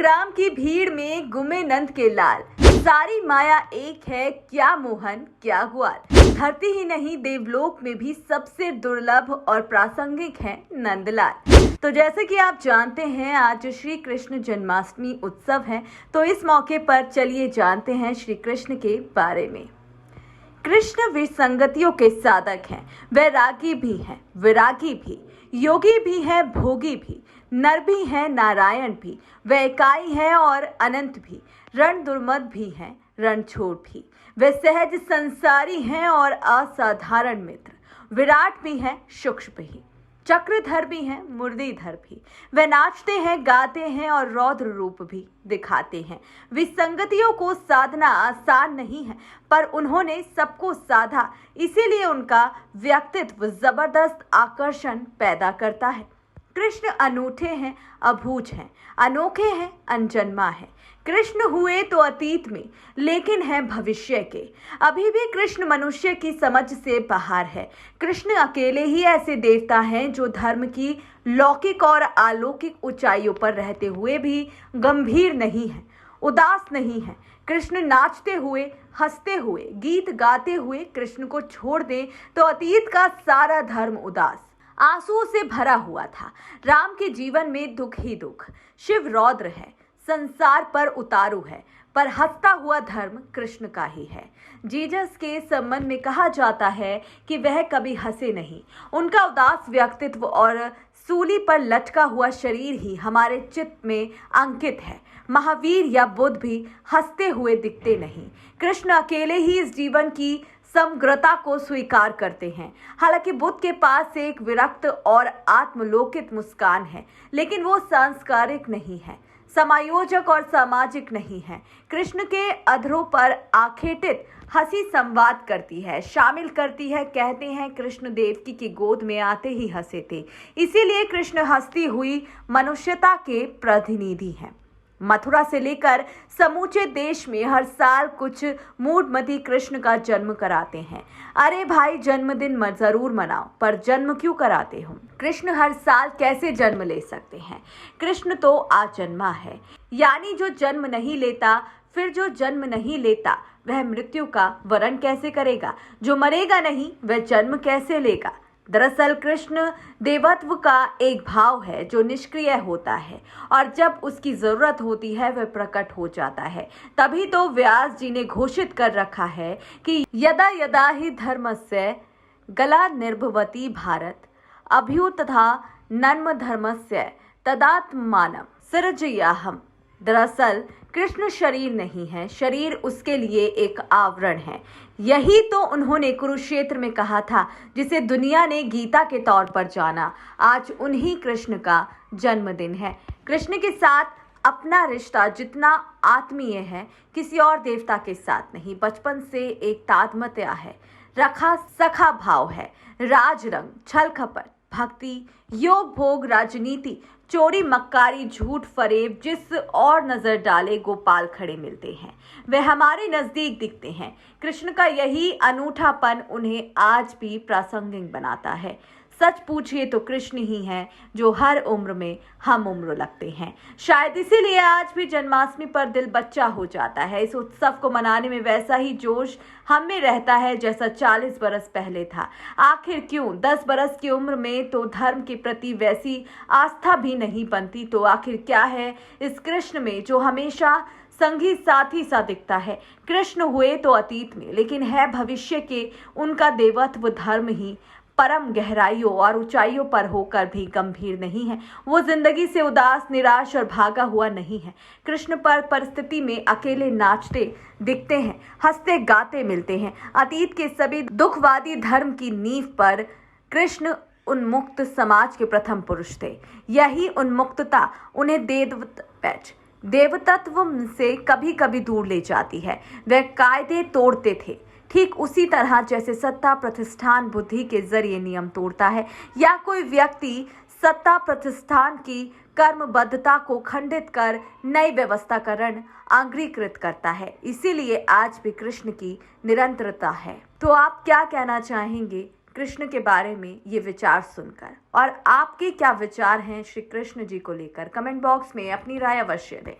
ग्राम की भीड़ में गुमे नंद के लाल, सारी माया एक है, क्या मोहन क्या ग्वाल। धरती ही नहीं देवलोक में भी सबसे दुर्लभ और प्रासंगिक है नंदलाल। तो जैसे कि आप जानते हैं आज श्री कृष्ण जन्माष्टमी उत्सव है, तो इस मौके पर चलिए जानते हैं श्री कृष्ण के बारे में। कृष्ण विसंगतियों के साधक हैं, वैरागी भी हैं, विरागी भी, योगी भी हैं, भोगी भी, नर भी हैं, नारायण भी, वे एकाई हैं और अनंत भी, रण दुर्मद भी हैं, रणछोड़ भी, वे सहज संसारी हैं और असाधारण मित्र, विराट भी हैं, सूक्ष्म भी, चक्रधर भी हैं, मुरलीधर भी, वे नाचते हैं, गाते हैं और रौद्र रूप भी दिखाते हैं। विसंगतियों को साधना आसान नहीं है, पर उन्होंने सबको साधा, इसीलिए उनका व्यक्तित्व जबरदस्त आकर्षण पैदा करता है। कृष्ण अनूठे हैं, अबूझ हैं, अनोखे हैं, अनजन्मा है। कृष्ण हुए तो अतीत में, लेकिन है भविष्य के। अभी भी कृष्ण मनुष्य की समझ से बाहर है। कृष्ण अकेले ही ऐसे देवता हैं जो धर्म की लौकिक और अलौकिक ऊंचाइयों पर रहते हुए भी गंभीर नहीं है, उदास नहीं है। कृष्ण नाचते हुए, हंसते हुए, गीत गाते हुए कृष्ण को छोड़ दें तो अतीत का सारा धर्म उदास, आंसुओं से भरा हुआ था। राम के जीवन में दुख ही दुख, शिव रौद्र है, संसार पर उतारू है, पर हंसता हुआ धर्म कृष्ण का ही है। जीसस के संबंध में कहा जाता है कि वह कभी हंसे नहीं। उनका उदास व्यक्तित्व और सूली पर लटका हुआ शरीर ही हमारे चित्त में अंकित है। महावीर या बुद्ध भी हंसते हुए दिखते नहीं। कृष्ण अकेले ही इस जीवन की समग्रता को स्वीकार करते हैं। हालांकि बुद्ध के पास एक विरक्त और आत्मलोकित मुस्कान है, लेकिन वो सांस्कारिक नहीं है, समायोजक और सामाजिक नहीं है। कृष्ण के अधरों पर आखेटित हंसी संवाद करती है, शामिल करती है। कहते हैं कृष्ण देवकी की गोद में आते ही हंसे थे, इसीलिए कृष्ण हंसती हुई मनुष्यता के प्रतिनिधि हैं। मथुरा से लेकर समूचे देश में हर साल कुछ मूढ़मती कृष्ण का जन्म कराते हैं। अरे भाई, जन्मदिन जरूर मनाओ, पर जन्म क्यों कराते हो? कृष्ण हर साल कैसे जन्म ले सकते हैं? कृष्ण तो आजन्मा है, यानी जो जन्म नहीं लेता, फिर जो जन्म नहीं लेता वह मृत्यु का वरण कैसे करेगा? जो मरेगा नहीं वह जन्म कैसे लेगा? दरअसल कृष्ण देवत्व का एक भाव है जो निष्क्रिय होता है और जब उसकी जरूरत होती है वह प्रकट हो जाता है। तभी तो व्यास जी ने घोषित कर रखा है कि यदा यदा ही धर्मस्य गला निर्भवती भारत अभ्युत्था नन्म धर्मस्य तदात्मानम सृजयाहम्। दरअसल कृष्ण शरीर नहीं है, शरीर उसके लिए एक आवरण है। यही तो उन्होंने कुरुक्षेत्र में कहा था, जिसे दुनिया ने गीता के तौर पर जाना। आज उन्हीं कृष्ण का जन्मदिन है। कृष्ण के साथ अपना रिश्ता जितना आत्मीय है, किसी और देवता के साथ नहीं। बचपन से एक तादात्म्य है, रखा सखा भाव है, राज रंग, छल कपट, भक्ति, योग भोग, राजनीति, चोरी मक्कारी, झूठ फरेब, जिस और नजर डाले गोपाल खड़े मिलते हैं, वे हमारे नजदीक दिखते हैं। कृष्ण का यही अनूठापन उन्हें आज भी प्रासंगिक बनाता है। सच पूछिए तो कृष्ण ही हैं जो हर उम्र में हम उम्र लगते हैं। शायद इसीलिए आज भी जन्माष्टमी पर दिल बच्चा हो जाता है। इस उत्सव को मनाने में वैसा ही जोश हम में रहता है जैसा 40 बरस पहले था। आखिर क्यों? 10 बरस की उम्र में तो धर्म के प्रति वैसी आस्था भी नहीं बनती, तो आखिर क्या है इस कृष्ण में जो हमेशा संगी साथी सा दिखता है? कृष्ण हुए तो अतीत में, लेकिन है भविष्य के। उनका देवत्व धर्म ही परम गहराइयों और ऊंचाइयों पर होकर भी गंभीर नहीं है। वो जिंदगी से उदास, निराश और भागा हुआ नहीं है। कृष्ण पर परिस्थिति में अकेले नाचते दिखते हैं, हंसते गाते मिलते हैं। अतीत के सभी दुखवादी धर्म की नींव पर कृष्ण उन्मुक्त समाज के प्रथम पुरुष थे। यही उन्मुक्तता उन्हें देवतत्व से कभी कभी दूर ले जाती है। वह कायदे तोड़ते थे, ठीक उसी तरह जैसे सत्ता प्रतिष्ठान बुद्धि के जरिए नियम तोड़ता है, या कोई व्यक्ति सत्ता प्रतिष्ठान की कर्मबद्धता को खंडित कर नई व्यवस्था का रण अंगीकृत करता है। इसीलिए आज भी कृष्ण की निरंतरता है। तो आप क्या कहना चाहेंगे कृष्ण के बारे में ये विचार सुनकर, और आपके क्या विचार हैं श्री कृष्ण जी को लेकर? कमेंट बॉक्स में अपनी राय अवश्य दें।